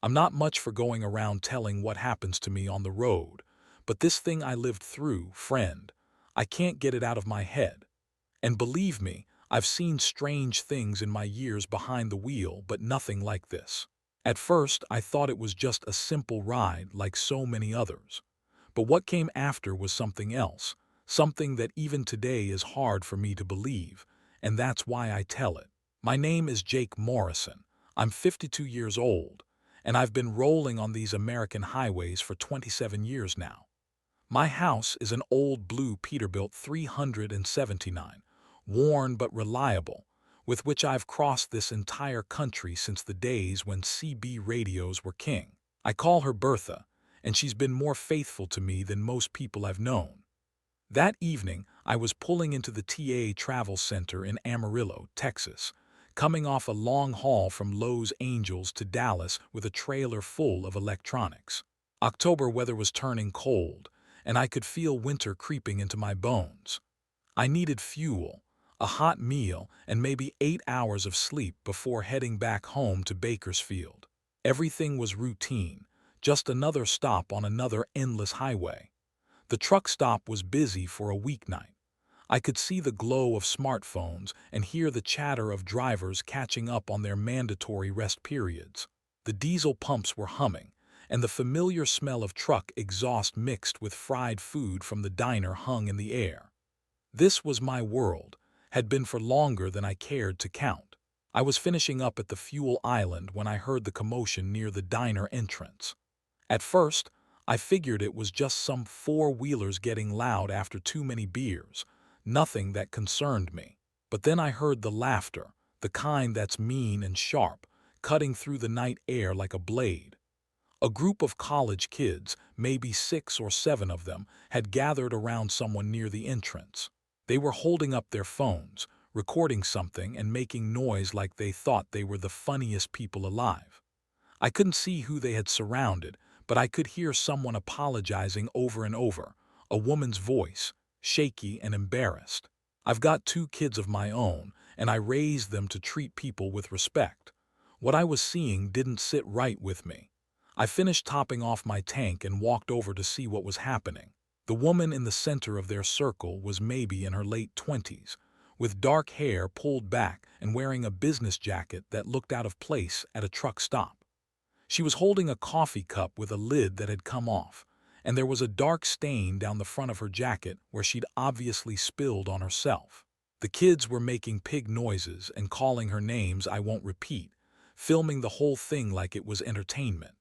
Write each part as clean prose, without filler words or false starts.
I'm not much for going around telling what happens to me on the road, but this thing I lived through, friend, I can't get it out of my head. And believe me, I've seen strange things in my years behind the wheel, but nothing like this. At first, I thought it was just a simple ride like so many others. But what came after was something else, something that even today is hard for me to believe, and that's why I tell it. My name is Jake Morrison. I'm 52 years old, and I've been rolling on these American highways for 27 years now. My house is an old blue Peterbilt 379, worn but reliable, with which I've crossed this entire country since the days when CB radios were king. I call her Bertha, and she's been more faithful to me than most people I've known. That evening, I was pulling into the TA Travel Center in Amarillo, Texas, coming off a long haul from Los Angeles to Dallas with a trailer full of electronics. October weather was turning cold, and I could feel winter creeping into my bones. I needed fuel, a hot meal, and maybe 8 hours of sleep before heading back home to Bakersfield. Everything was routine, just another stop on another endless highway. The truck stop was busy for a weeknight. I could see the glow of smartphones and hear the chatter of drivers catching up on their mandatory rest periods. The diesel pumps were humming, and the familiar smell of truck exhaust mixed with fried food from the diner hung in the air. This was my world, had been for longer than I cared to count. I was finishing up at the fuel island when I heard the commotion near the diner entrance. At first, I figured it was just some four-wheelers getting loud after too many beers, nothing that concerned me. But then I heard the laughter, the kind that's mean and sharp, cutting through the night air like a blade. A group of college kids, maybe 6 or 7 of them, had gathered around someone near the entrance. They were holding up their phones, recording something and making noise like they thought they were the funniest people alive. I couldn't see who they had surrounded, but I could hear someone apologizing over and over, a woman's voice, shaky and embarrassed. I've got 2 kids of my own, and I raised them to treat people with respect. What I was seeing didn't sit right with me. I finished topping off my tank and walked over to see what was happening. The woman in the center of their circle was maybe in her late 20s, with dark hair pulled back and wearing a business jacket that looked out of place at a truck stop. She was holding a coffee cup with a lid that had come off, and there was a dark stain down the front of her jacket where she'd obviously spilled on herself. The kids were making pig noises and calling her names I won't repeat, filming the whole thing like it was entertainment.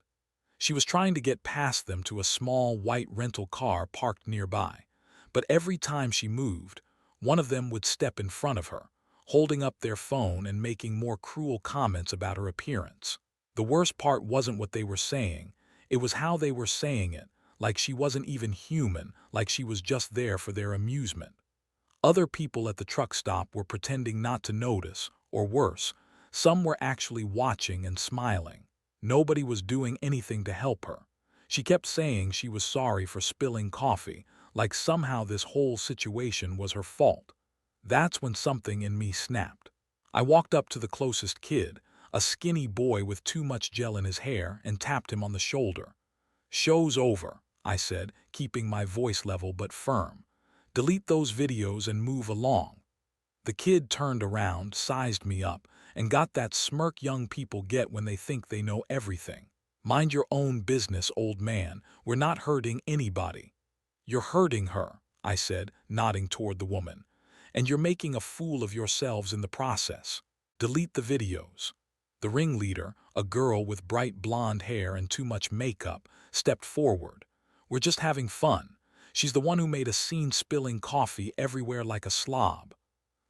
She was trying to get past them to a small white rental car parked nearby, but every time she moved, one of them would step in front of her, holding up their phone and making more cruel comments about her appearance. The worst part wasn't what they were saying, it was how they were saying it, like she wasn't even human, like she was just there for their amusement. Other people at the truck stop were pretending not to notice, or worse, some were actually watching and smiling. Nobody was doing anything to help her. She kept saying she was sorry for spilling coffee, like somehow this whole situation was her fault. That's when something in me snapped. I walked up to the closest kid, a skinny boy with too much gel in his hair, and tapped him on the shoulder. "Show's over," I said, keeping my voice level but firm. "Delete those videos and move along." The kid turned around, sized me up, and got that smirk young people get when they think they know everything. "Mind your own business, old man. We're not hurting anybody." "You're hurting her," I said, nodding toward the woman. "And you're making a fool of yourselves in the process. Delete the videos." The ringleader, a girl with bright blonde hair and too much makeup, stepped forward. "We're just having fun. She's the one who made a scene spilling coffee everywhere like a slob."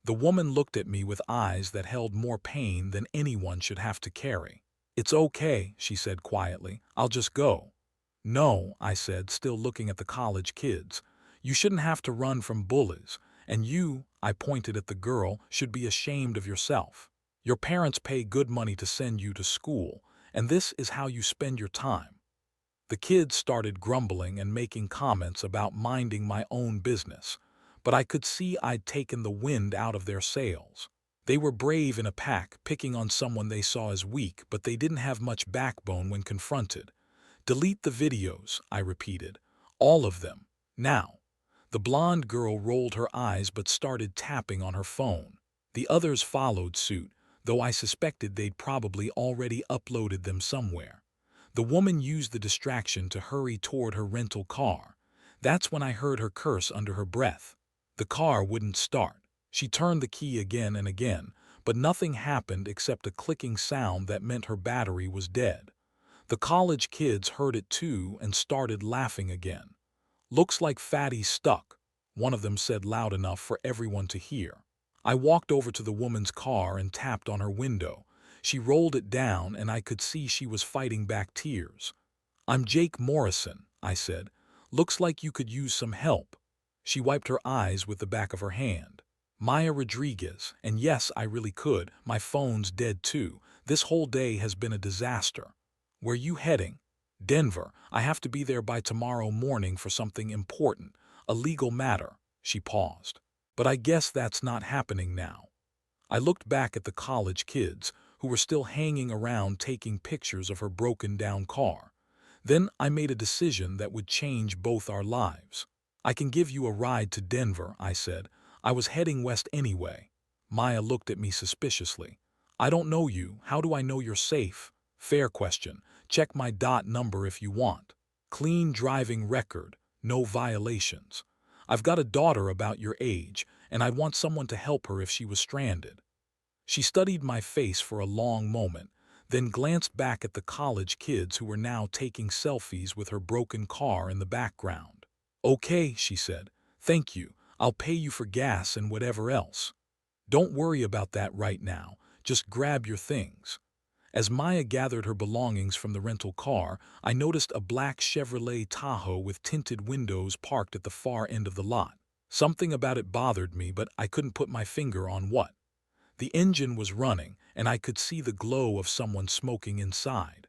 The woman looked at me with eyes that held more pain than anyone should have to carry. "It's okay," she said quietly. "I'll just go." "No," I said, still looking at the college kids. "You shouldn't have to run from bullies. And you," I pointed at the girl, "should be ashamed of yourself. Your parents pay good money to send you to school, and this is how you spend your time." The kids started grumbling and making comments about minding my own business, but I could see I'd taken the wind out of their sails. They were brave in a pack, picking on someone they saw as weak, but they didn't have much backbone when confronted. Delete the videos, I repeated. All of them. Now. The blonde girl rolled her eyes but started tapping on her phone. The others followed suit, though I suspected they'd probably already uploaded them somewhere. The woman used the distraction to hurry toward her rental car. That's when I heard her curse under her breath. The car wouldn't start. She turned the key again and again, but nothing happened except a clicking sound that meant her battery was dead. The college kids heard it too and started laughing again. "Looks like Fatty's stuck," one of them said loud enough for everyone to hear. I walked over to the woman's car and tapped on her window. She rolled it down and I could see she was fighting back tears. "I'm Jake Morrison," I said. "Looks like you could use some help." She wiped her eyes with the back of her hand. "Maya Rodriguez, and yes, I really could. My phone's dead too. This whole day has been a disaster." "Where you heading?" "Denver. I have to be there by tomorrow morning for something important, a legal matter." She paused. "But I guess that's not happening now." I looked back at the college kids, who were still hanging around taking pictures of her broken-down car. Then I made a decision that would change both our lives. "I can give you a ride to Denver," I said. "I was heading west anyway." Maya looked at me suspiciously. "I don't know you. How do I know you're safe?" "Fair question. Check my dot number if you want. Clean driving record. No violations. I've got a daughter about your age, and I'd want someone to help her if she was stranded." She studied my face for a long moment, then glanced back at the college kids who were now taking selfies with her broken car in the background. "Okay," she said. "Thank you. I'll pay you for gas and whatever else. Don't worry about that right now. Just grab your things." As Maya gathered her belongings from the rental car, I noticed a black Chevrolet Tahoe with tinted windows parked at the far end of the lot. Something about it bothered me, but I couldn't put my finger on what. The engine was running, and I could see the glow of someone smoking inside.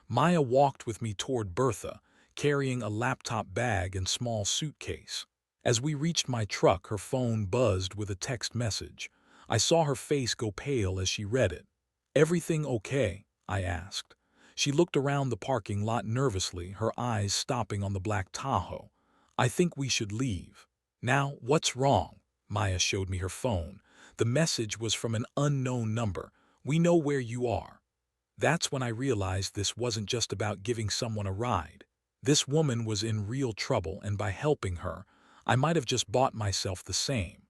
Maya walked with me toward Bertha, carrying a laptop bag and small suitcase. As we reached my truck, her phone buzzed with a text message. I saw her face go pale as she read it. "Everything okay?" I asked. She looked around the parking lot nervously, her eyes stopping on the black Tahoe. "I think we should leave." "Now, what's wrong?" Maya showed me her phone. The message was from an unknown number. "We know where you are." That's when I realized this wasn't just about giving someone a ride. This woman was in real trouble, and by helping her, I might have just bought myself the same.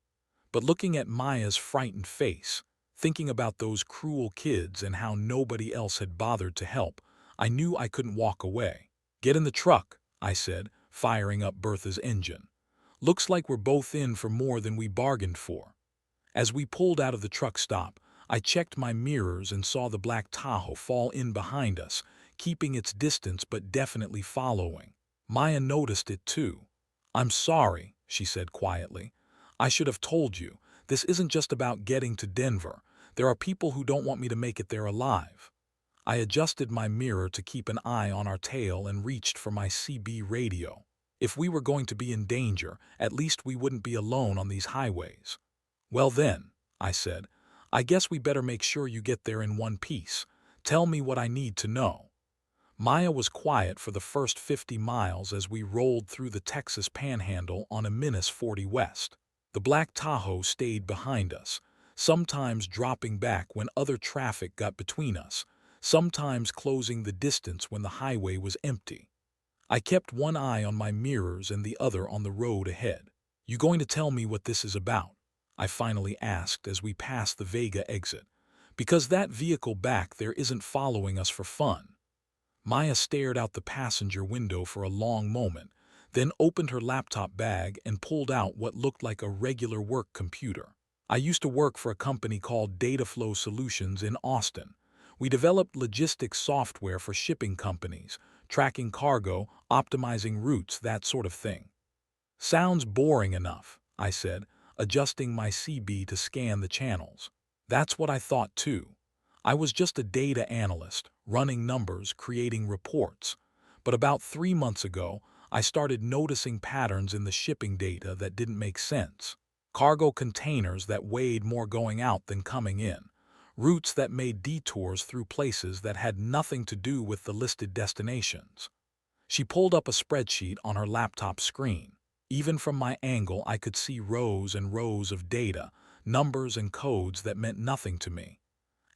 But looking at Maya's frightened face, thinking about those cruel kids and how nobody else had bothered to help, I knew I couldn't walk away. "Get in the truck," I said, firing up Bertha's engine. "Looks like we're both in for more than we bargained for." As we pulled out of the truck stop, I checked my mirrors and saw the black Tahoe fall in behind us, keeping its distance but definitely following. Maya noticed it too. "I'm sorry," she said quietly. "I should have told you. This isn't just about getting to Denver. There are people who don't want me to make it there alive." I adjusted my mirror to keep an eye on our tail and reached for my CB radio. If we were going to be in danger, at least we wouldn't be alone on these highways. "Well then," I said, "I guess we better make sure you get there in one piece. Tell me what I need to know." Maya was quiet for the first 50 miles as we rolled through the Texas Panhandle on a Minus 40 West. The black Tahoe stayed behind us, sometimes dropping back when other traffic got between us, sometimes closing the distance when the highway was empty. I kept one eye on my mirrors and the other on the road ahead. "You going to tell me what this is about?" I finally asked as we passed the Vega exit. "Because that vehicle back there isn't following us for fun." Maya stared out the passenger window for a long moment, then opened her laptop bag and pulled out what looked like a regular work computer. "I used to work for a company called Dataflow Solutions in Austin. We developed logistics software for shipping companies, tracking cargo, optimizing routes, that sort of thing." "Sounds boring enough," I said, adjusting my CB to scan the channels. That's what I thought too. I was just a data analyst, running numbers, creating reports. But about 3 months ago, I started noticing patterns in the shipping data that didn't make sense. Cargo containers that weighed more going out than coming in. Routes that made detours through places that had nothing to do with the listed destinations. She pulled up a spreadsheet on her laptop screen. Even from my angle, I could see rows and rows of data, numbers and codes that meant nothing to me.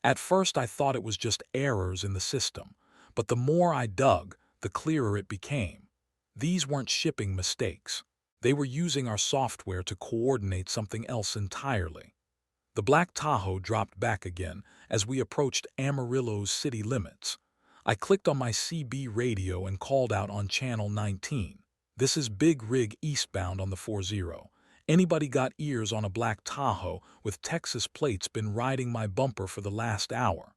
At first, I thought it was just errors in the system, but the more I dug, the clearer it became. These weren't shipping mistakes. They were using our software to coordinate something else entirely. The black Tahoe dropped back again as we approached Amarillo's city limits. I clicked on my CB radio and called out on channel 19. This is Big Rig eastbound on the 40. Anybody got ears on a black Tahoe with Texas plates been riding my bumper for the last hour?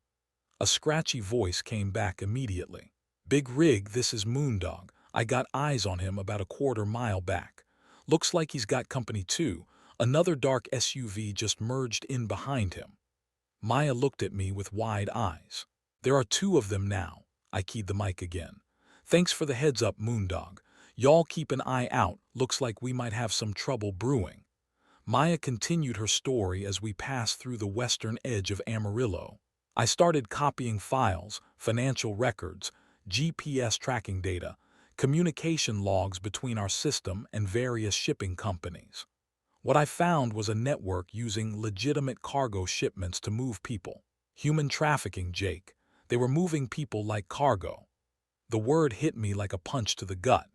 A scratchy voice came back immediately. Big Rig, this is Moondog. I got eyes on him about a quarter-mile back. Looks like he's got company too. Another dark SUV just merged in behind him. Maya looked at me with wide eyes. There are two of them now. I keyed the mic again. Thanks for the heads up, Moondog. Y'all keep an eye out. Looks like we might have some trouble brewing. Maya continued her story as we passed through the western edge of Amarillo. I started copying files, financial records, GPS tracking data, communication logs between our system and various shipping companies. What I found was a network using legitimate cargo shipments to move people. Human trafficking, Jake. They were moving people like cargo. The word hit me like a punch to the gut.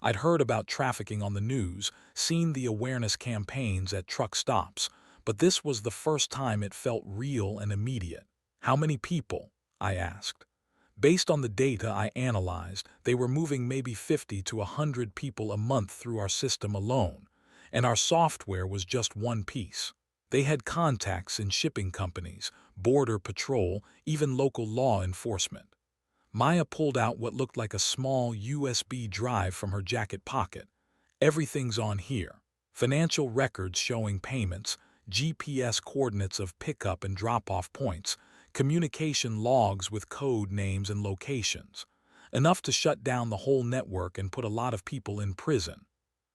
I'd heard about trafficking on the news, seen the awareness campaigns at truck stops, but this was the first time it felt real and immediate. How many people? I asked. Based on the data I analyzed, they were moving maybe 50 to 100 people a month through our system alone, and our software was just one piece. They had contacts in shipping companies, border patrol, even local law enforcement. Maya pulled out what looked like a small USB drive from her jacket pocket. Everything's on here. Financial records showing payments, GPS coordinates of pickup and drop-off points, communication logs with code names and locations. Enough to shut down the whole network and put a lot of people in prison.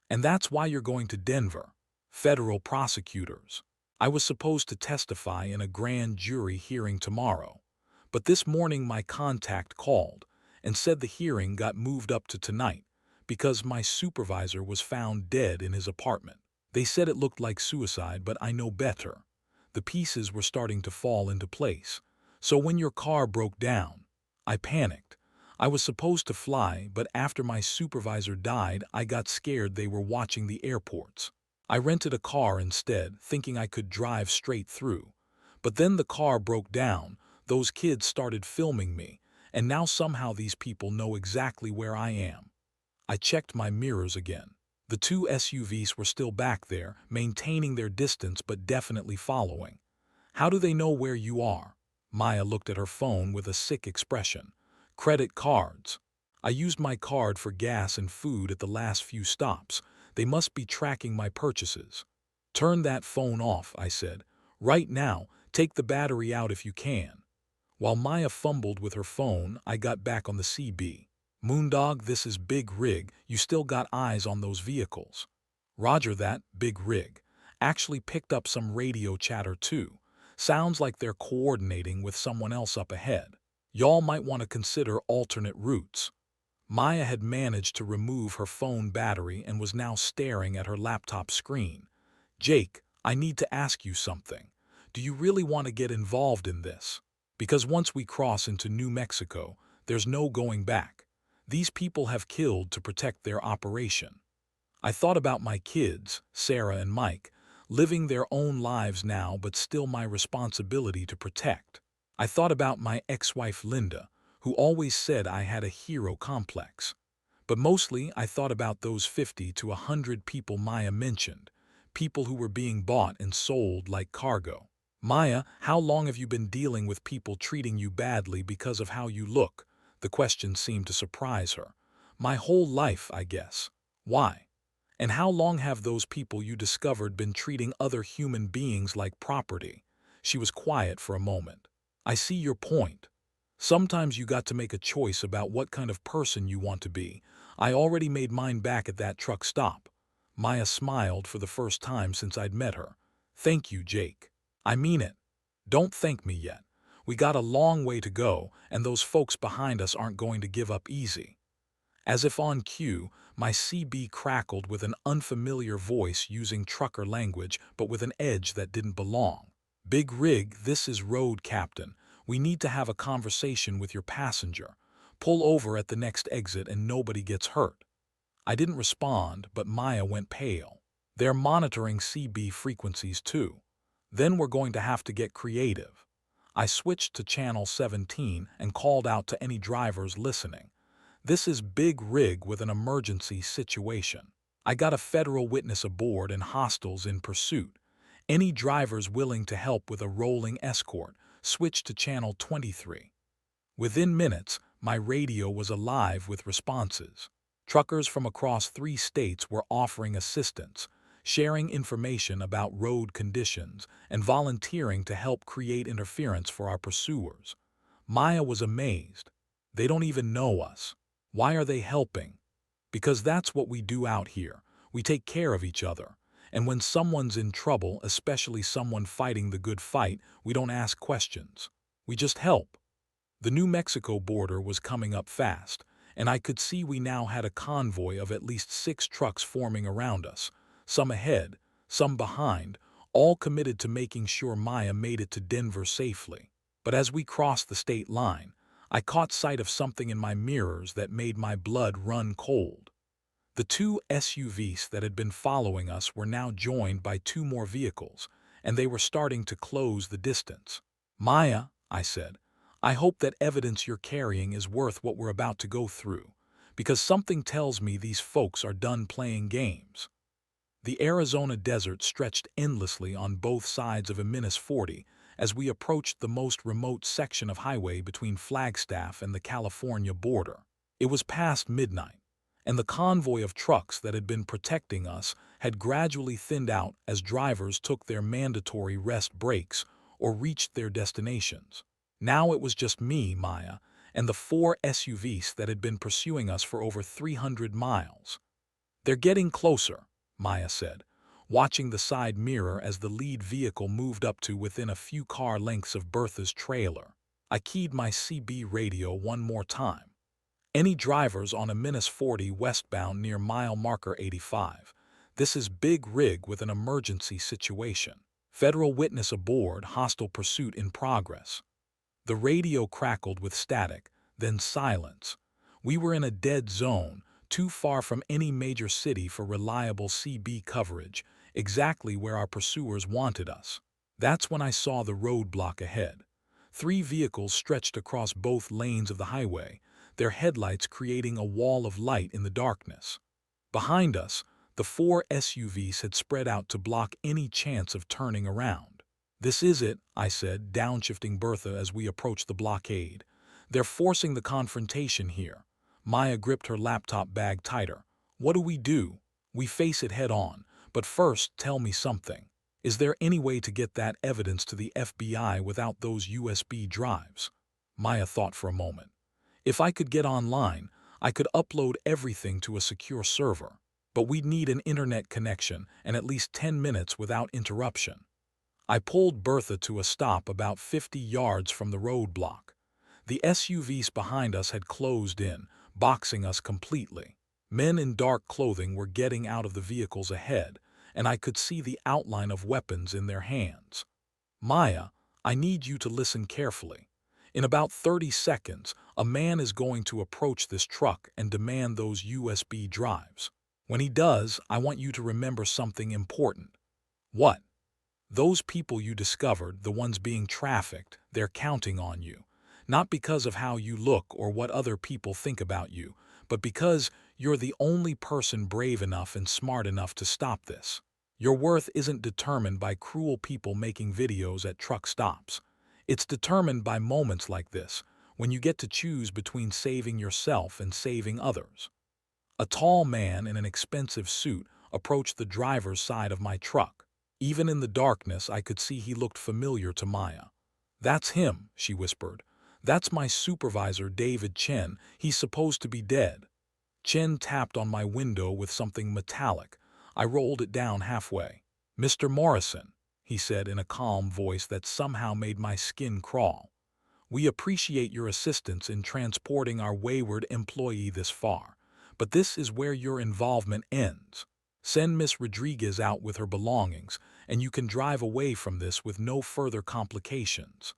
And that's why you're going to Denver. Federal prosecutors. I was supposed to testify in a grand jury hearing tomorrow. But this morning my contact called and said the hearing got moved up to tonight because my supervisor was found dead in his apartment. They said it looked like suicide, but I know better. The pieces were starting to fall into place. So when your car broke down, I panicked. I was supposed to fly, but after my supervisor died, I got scared they were watching the airports. I rented a car instead, thinking I could drive straight through. But then the car broke down. Those kids started filming me, and now somehow these people know exactly where I am. I checked my mirrors again. The two SUVs were still back there, maintaining their distance but definitely following. How do they know where you are? Maya looked at her phone with a sick expression. Credit cards. I used my card for gas and food at the last few stops. They must be tracking my purchases. Turn that phone off, I said. Right now, take the battery out if you can. While Maya fumbled with her phone, I got back on the CB. Moondog, this is Big Rig. You still got eyes on those vehicles. Roger that, Big Rig. Actually picked up some radio chatter too. Sounds like they're coordinating with someone else up ahead. Y'all might want to consider alternate routes. Maya had managed to remove her phone battery and was now staring at her laptop screen. Jake, I need to ask you something. Do you really want to get involved in this? Because once we cross into New Mexico, there's no going back. These people have killed to protect their operation. I thought about my kids, Sarah and Mike, living their own lives now but still my responsibility to protect. I thought about my ex-wife Linda, who always said I had a hero complex. But mostly I thought about those 50 to 100 people Maya mentioned, people who were being bought and sold like cargo. Maya, how long have you been dealing with people treating you badly because of how you look? The question seemed to surprise her. My whole life, I guess. Why? And how long have those people you discovered been treating other human beings like property? She was quiet for a moment. I see your point. Sometimes you got to make a choice about what kind of person you want to be. I already made mine back at that truck stop. Maya smiled for the first time since I'd met her. Thank you, Jake. I mean it. Don't thank me yet. We got a long way to go, and those folks behind us aren't going to give up easy. As if on cue, my CB crackled with an unfamiliar voice using trucker language but with an edge that didn't belong. Big rig, this is road captain. We need to have a conversation with your passenger. Pull over at the next exit and nobody gets hurt. I didn't respond, but Maya went pale. They're monitoring CB frequencies too. Then we're going to have to get creative. I switched to channel 17 and called out to any drivers listening. This is Big Rig with an emergency situation. I got a federal witness aboard and hostiles in pursuit. Any drivers willing to help with a rolling escort, switch to channel 23. Within minutes, my radio was alive with responses. Truckers from across 3 states were offering assistance, sharing information about road conditions, and volunteering to help create interference for our pursuers. Maya was amazed. They don't even know us. Why are they helping? Because that's what we do out here. We take care of each other. And when someone's in trouble, especially someone fighting the good fight, we don't ask questions. We just help. The New Mexico border was coming up fast, and I could see we now had a convoy of at least 6 trucks forming around us, some ahead, some behind, all committed to making sure Maya made it to Denver safely. But as we crossed the state line, I caught sight of something in my mirrors that made my blood run cold. The 2 SUVs that had been following us were now joined by 2 more vehicles, and they were starting to close the distance. Maya, I said, I hope that evidence you're carrying is worth what we're about to go through, because something tells me these folks are done playing games. The Arizona desert stretched endlessly on both sides of -40 as we approached the most remote section of highway between Flagstaff and the California border. It was past midnight, and the convoy of trucks that had been protecting us had gradually thinned out as drivers took their mandatory rest breaks or reached their destinations. Now it was just me, Maya, and the 4 SUVs that had been pursuing us for over 300 miles. They're getting closer, Maya said, watching the side mirror as the lead vehicle moved up to within a few car lengths of Bertha's trailer. I keyed my CB radio one more time. Any drivers on a -40 westbound near mile marker 85. This is Big Rig with an emergency situation. Federal witness aboard, hostile pursuit in progress. The radio crackled with static, then silence. We were in a dead zone, too far from any major city for reliable CB coverage, exactly where our pursuers wanted us. That's when I saw the roadblock ahead. 3 vehicles stretched across both lanes of the highway, their headlights creating a wall of light in the darkness. Behind us, the 4 SUVs had spread out to block any chance of turning around. This is it, I said, downshifting Bertha as we approached the blockade. They're forcing the confrontation here. Maya gripped her laptop bag tighter. What do? We face it head on, but first tell me something. Is there any way to get that evidence to the FBI without those USB drives? Maya thought for a moment. If I could get online, I could upload everything to a secure server, but we'd need an internet connection and at least 10 minutes without interruption. I pulled Bertha to a stop about 50 yards from the roadblock. The SUVs behind us had closed in, boxing us completely. Men in dark clothing were getting out of the vehicles ahead, and I could see the outline of weapons in their hands. Maya, I need you to listen carefully. In about 30 seconds, a man is going to approach this truck and demand those USB drives. When he does, I want you to remember something important. What? Those people you discovered, the ones being trafficked, they're counting on you. Not because of how you look or what other people think about you, but because you're the only person brave enough and smart enough to stop this. Your worth isn't determined by cruel people making videos at truck stops. It's determined by moments like this, when you get to choose between saving yourself and saving others. A tall man in an expensive suit approached the driver's side of my truck. Even in the darkness, I could see he looked familiar to Maya. That's him, she whispered. That's my supervisor, David Chen. He's supposed to be dead. Chen tapped on my window with something metallic. I rolled it down halfway. "Mr. Morrison," he said in a calm voice that somehow made my skin crawl, "we appreciate your assistance in transporting our wayward employee this far, but this is where your involvement ends. Send Miss Rodriguez out with her belongings, and you can drive away from this with no further complications."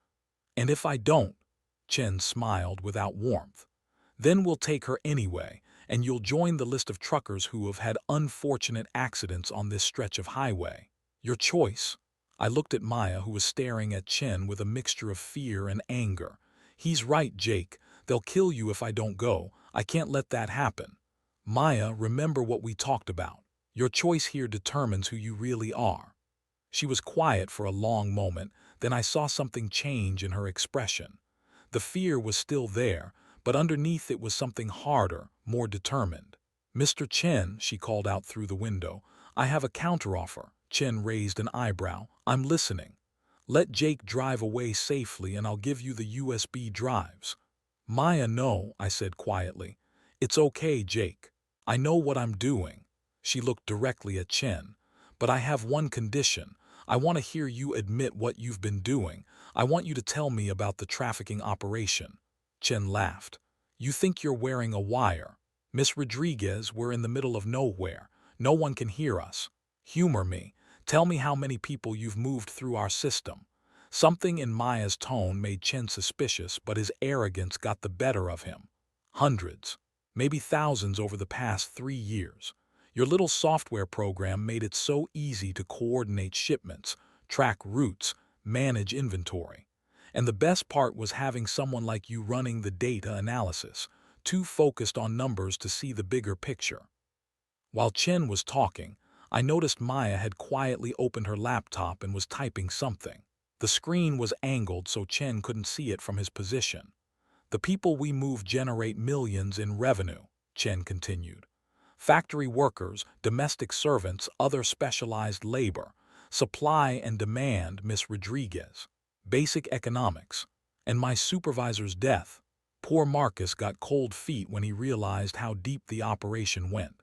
"And if I don't?" Chen smiled without warmth. "Then we'll take her anyway, and you'll join the list of truckers who have had unfortunate accidents on this stretch of highway. Your choice." I looked at Maya, who was staring at Chen with a mixture of fear and anger. "He's right, Jake. They'll kill you if I don't go. I can't let that happen. Maya, remember what we talked about. Your choice here determines who you really are." She was quiet for a long moment, then I saw something change in her expression. The fear was still there, but underneath it was something harder, more determined. "Mr. Chen," she called out through the window, "I have a counteroffer." Chen raised an eyebrow. "I'm listening." "Let Jake drive away safely and I'll give you the USB drives." "Maya, no," I said quietly. "It's okay, Jake. I know what I'm doing." She looked directly at Chen. "But I have one condition. I want to hear you admit what you've been doing. I want you to tell me about the trafficking operation." Chen laughed. "You think you're wearing a wire. Miss Rodriguez, we're in the middle of nowhere. No one can hear us. Humor me. Tell me how many people you've moved through our system." Something in Maya's tone made Chen suspicious, but his arrogance got the better of him. "Hundreds. Maybe thousands over the past 3 years. Your little software program made it so easy to coordinate shipments, track routes, manage inventory. And the best part was having someone like you running the data analysis, too focused on numbers to see the bigger picture." While Chen was talking, I noticed Maya had quietly opened her laptop and was typing something. The screen was angled so Chen couldn't see it from his position. "The people we move generate millions in revenue," Chen continued. "Factory workers, domestic servants, other specialized labor. Supply and demand, Miss Rodriguez. Basic economics. And my supervisor's death." Poor Marcus got cold feet when he realized how deep the operation went.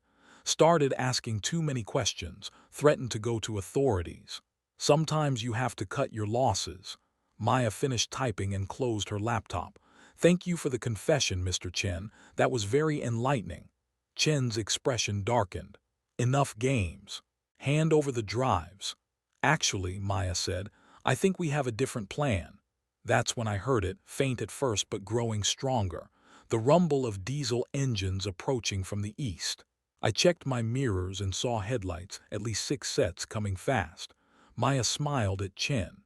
Started asking too many questions, threatened to go to authorities. "Sometimes you have to cut your losses." Maya finished typing and closed her laptop. "Thank you for the confession, Mr. Chen. That was very enlightening." Chen's expression darkened. "Enough games. Hand over the drives." "Actually," Maya said, "I think we have a different plan." That's when I heard it, faint at first but growing stronger. The rumble of diesel engines approaching from the east. I checked my mirrors and saw headlights, at least 6 sets, coming fast. Maya smiled at Chen.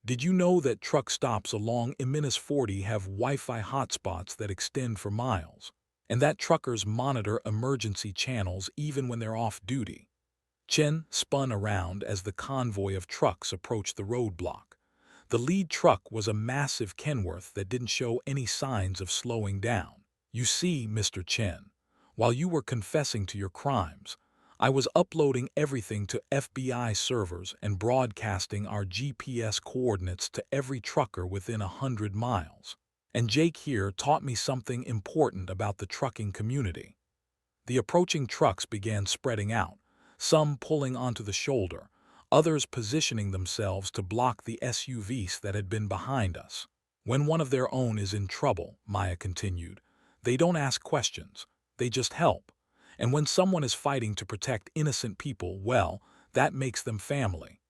"Did you know that truck stops along I-40 have Wi-Fi hotspots that extend for miles? And that truckers monitor emergency channels even when they're off duty?" Chen spun around as the convoy of trucks approached the roadblock. The lead truck was a massive Kenworth that didn't show any signs of slowing down. "You see, Mr. Chen, while you were confessing to your crimes, I was uploading everything to FBI servers and broadcasting our GPS coordinates to every trucker within 100 miles. And Jake here taught me something important about the trucking community." The approaching trucks began spreading out, some pulling onto the shoulder, others positioning themselves to block the SUVs that had been behind us. "When one of their own is in trouble," Maya continued, "they don't ask questions, they just help. And when someone is fighting to protect innocent people, well, that makes them family."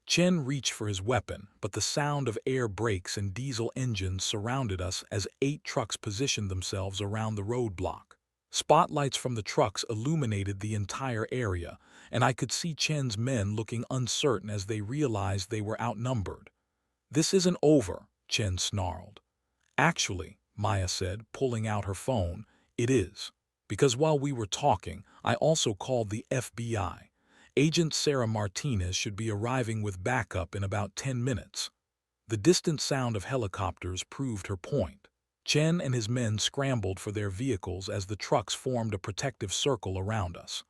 Chen reached for his weapon, but the sound of air brakes and diesel engines surrounded us as 8 trucks positioned themselves around the roadblock. Spotlights from the trucks illuminated the entire area, and I could see Chen's men looking uncertain as they realized they were outnumbered. "This isn't over," Chen snarled. "Actually," Maya said, pulling out her phone, "it is. Because while we were talking, I also called the FBI. Agent Sarah Martinez should be arriving with backup in about 10 minutes." The distant sound of helicopters proved her point. Chen and his men scrambled for their vehicles as the trucks formed a protective circle around us.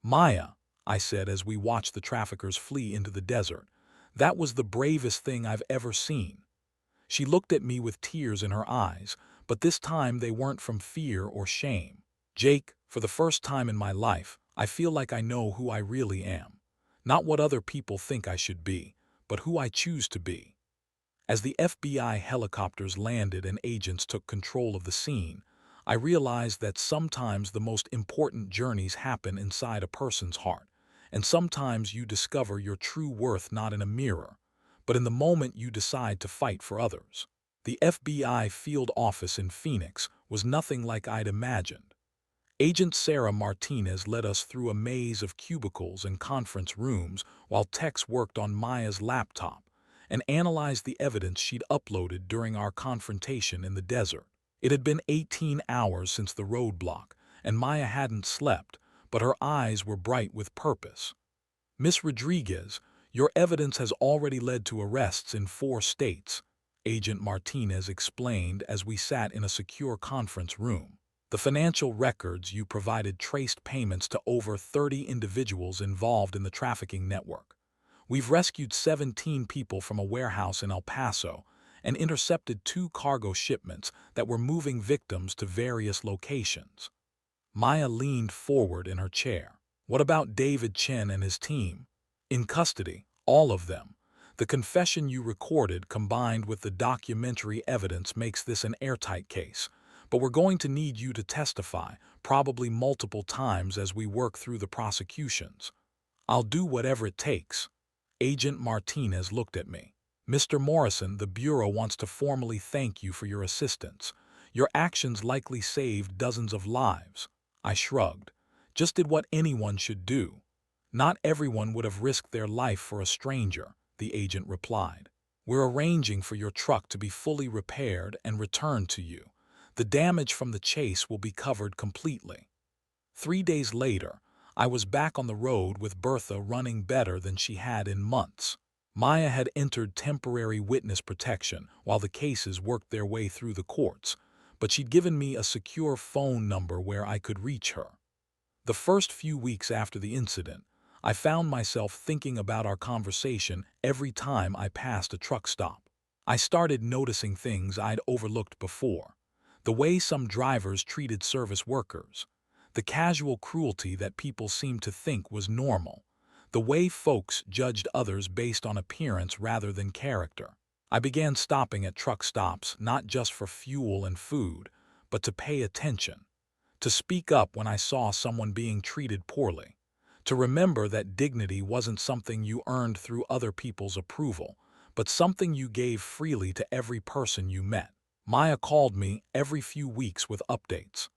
"Maya," I said as we watched the traffickers flee into the desert, "that was the bravest thing I've ever seen." She looked at me with tears in her eyes, but this time they weren't from fear or shame. "Jake, for the first time in my life, I feel like I know who I really am. Not what other people think I should be, but who I choose to be. As the FBI helicopters landed and agents took control of the scene, I realized that sometimes the most important journeys happen inside a person's heart, and sometimes you discover your true worth not in a mirror, but in the moment you decide to fight for others. The FBI field office in Phoenix was nothing like I'd imagined. Agent Sarah Martinez led us through a maze of cubicles and conference rooms while Tex worked on Maya's laptop and analyzed the evidence she'd uploaded during our confrontation in the desert. It had been 18 hours since the roadblock, and Maya hadn't slept, but her eyes were bright with purpose. "Miss Rodriguez, your evidence has already led to arrests in 4 states," Agent Martinez explained as we sat in a secure conference room. "The financial records you provided traced payments to over 30 individuals involved in the trafficking network. We've rescued 17 people from a warehouse in El Paso and intercepted 2 cargo shipments that were moving victims to various locations." Maya leaned forward in her chair. "What about David Chen and his team?" "In custody, all of them. The confession you recorded combined with the documentary evidence makes this an airtight case. But we're going to need you to testify, probably multiple times as we work through the prosecutions." "I'll do whatever it takes." Agent Martinez looked at me. "Mr. Morrison, the Bureau wants to formally thank you for your assistance. Your actions likely saved dozens of lives." I shrugged. "Just did what anyone should do." "Not everyone would have risked their life for a stranger," the agent replied. "We're arranging for your truck to be fully repaired and returned to you. The damage from the chase will be covered completely." 3 days later, I was back on the road with Bertha running better than she had in months. Maya had entered temporary witness protection while the cases worked their way through the courts, but she'd given me a secure phone number where I could reach her. The first few weeks after the incident, I found myself thinking about our conversation every time I passed a truck stop. I started noticing things I'd overlooked before. The way some drivers treated service workers, the casual cruelty that people seemed to think was normal, the way folks judged others based on appearance rather than character. I began stopping at truck stops not just for fuel and food, but to pay attention, to speak up when I saw someone being treated poorly, to remember that dignity wasn't something you earned through other people's approval, but something you gave freely to every person you met. Maya called me every few weeks with updates.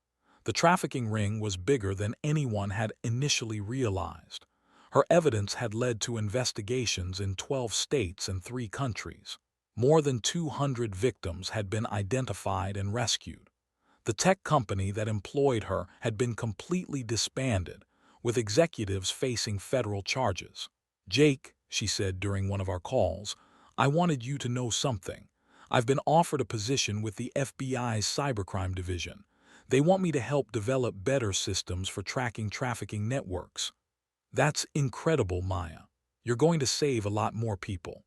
The trafficking ring was bigger than anyone had initially realized. Her evidence had led to investigations in 12 states and 3 countries. More than 200 victims had been identified and rescued. The tech company that employed her had been completely disbanded, with executives facing federal charges. "Jake," she said during one of our calls, "I wanted you to know something. I've been offered a position with the FBI's cybercrime division. They want me to help develop better systems for tracking trafficking networks." "That's incredible, Maya. You're going to save a lot more people."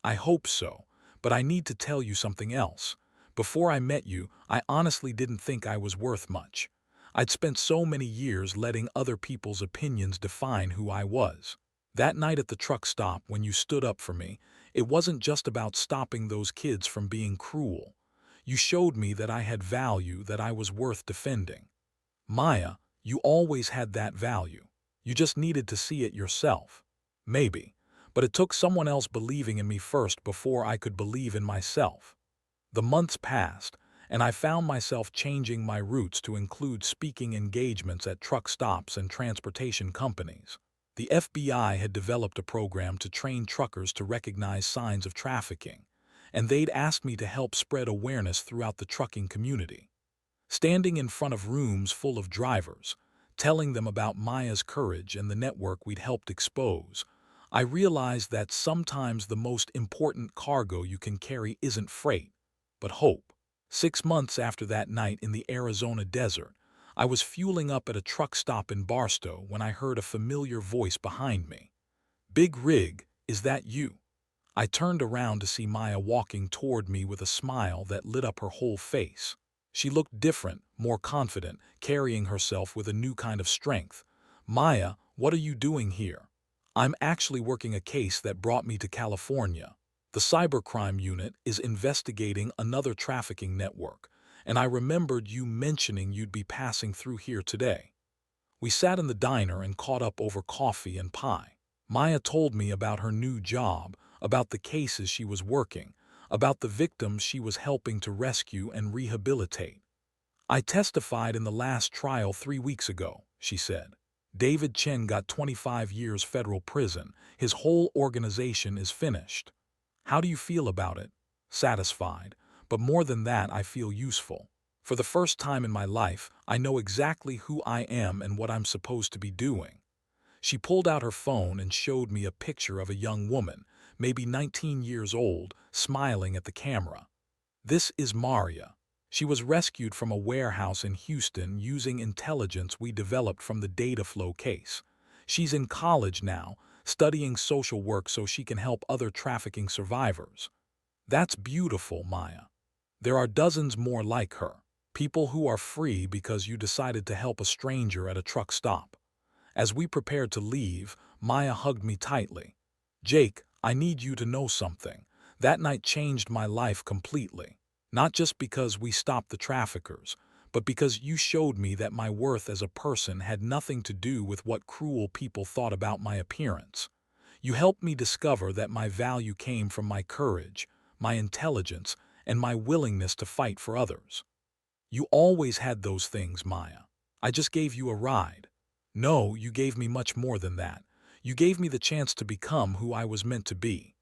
"I hope so, but I need to tell you something else. Before I met you, I honestly didn't think I was worth much. I'd spent so many years letting other people's opinions define who I was. That night at the truck stop when you stood up for me, it wasn't just about stopping those kids from being cruel. You showed me that I had value, that I was worth defending. Maya, you always had that value. You just needed to see it yourself. Maybe, but it took someone else believing in me first before I could believe in myself." The months passed, and I found myself changing my routes to include speaking engagements at truck stops and transportation companies. The FBI had developed a program to train truckers to recognize signs of trafficking, and they'd asked me to help spread awareness throughout the trucking community. Standing in front of rooms full of drivers, telling them about Maya's courage and the network we'd helped expose, I realized that sometimes the most important cargo you can carry isn't freight, but hope. 6 months after that night in the Arizona desert, I was fueling up at a truck stop in Barstow when I heard a familiar voice behind me. "Big Rig, is that you?" I turned around to see Maya walking toward me with a smile that lit up her whole face. She looked different, more confident, carrying herself with a new kind of strength. "Maya, what are you doing here?" "I'm actually working a case that brought me to California. The cybercrime unit is investigating another trafficking network, and I remembered you mentioning you'd be passing through here today." We sat in the diner and caught up over coffee and pie. Maya told me about her new job, about the cases she was working, about the victims she was helping to rescue and rehabilitate. "I testified in the last trial 3 weeks ago," she said. "David Chen got 25 years federal prison. His whole organization is finished." "How do you feel about it?" "Satisfied. But more than that, I feel useful. For the first time in my life, I know exactly who I am and what I'm supposed to be doing." She pulled out her phone and showed me a picture of a young woman, maybe 19 years old, smiling at the camera. "This is Maria. She was rescued from a warehouse in Houston using intelligence we developed from the data flow case. She's in college now, studying social work so she can help other trafficking survivors." "That's beautiful, Maya. There are dozens more like her. People who are free because you decided to help a stranger at a truck stop." As we prepared to leave, Maya hugged me tightly. "Jake, I need you to know something. That night changed my life completely. Not just because we stopped the traffickers, but because you showed me that my worth as a person had nothing to do with what cruel people thought about my appearance. You helped me discover that my value came from my courage, my intelligence, and my willingness to fight for others. You always had those things, Maya. I just gave you a ride. No, you gave me much more than that. You gave me the chance to become who I was meant to be."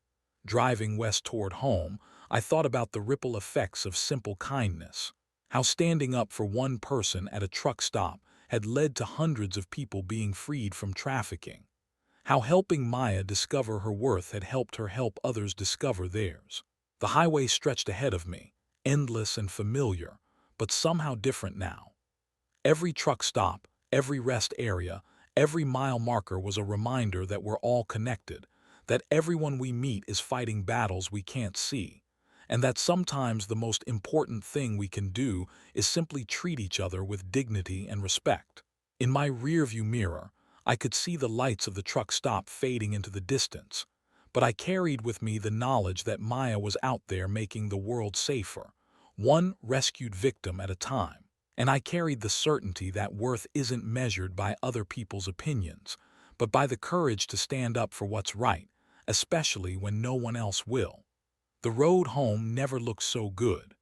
Driving west toward home, I thought about the ripple effects of simple kindness. How standing up for one person at a truck stop had led to hundreds of people being freed from trafficking. How helping Maya discover her worth had helped her help others discover theirs. The highway stretched ahead of me, endless and familiar, but somehow different now. Every truck stop, every rest area, every mile marker was a reminder that we're all connected, that everyone we meet is fighting battles we can't see, and that sometimes the most important thing we can do is simply treat each other with dignity and respect. In my rearview mirror, I could see the lights of the truck stop fading into the distance, but I carried with me the knowledge that Maya was out there making the world safer, one rescued victim at a time. And I carried the certainty that worth isn't measured by other people's opinions, but by the courage to stand up for what's right, especially when no one else will. The road home never looked so good.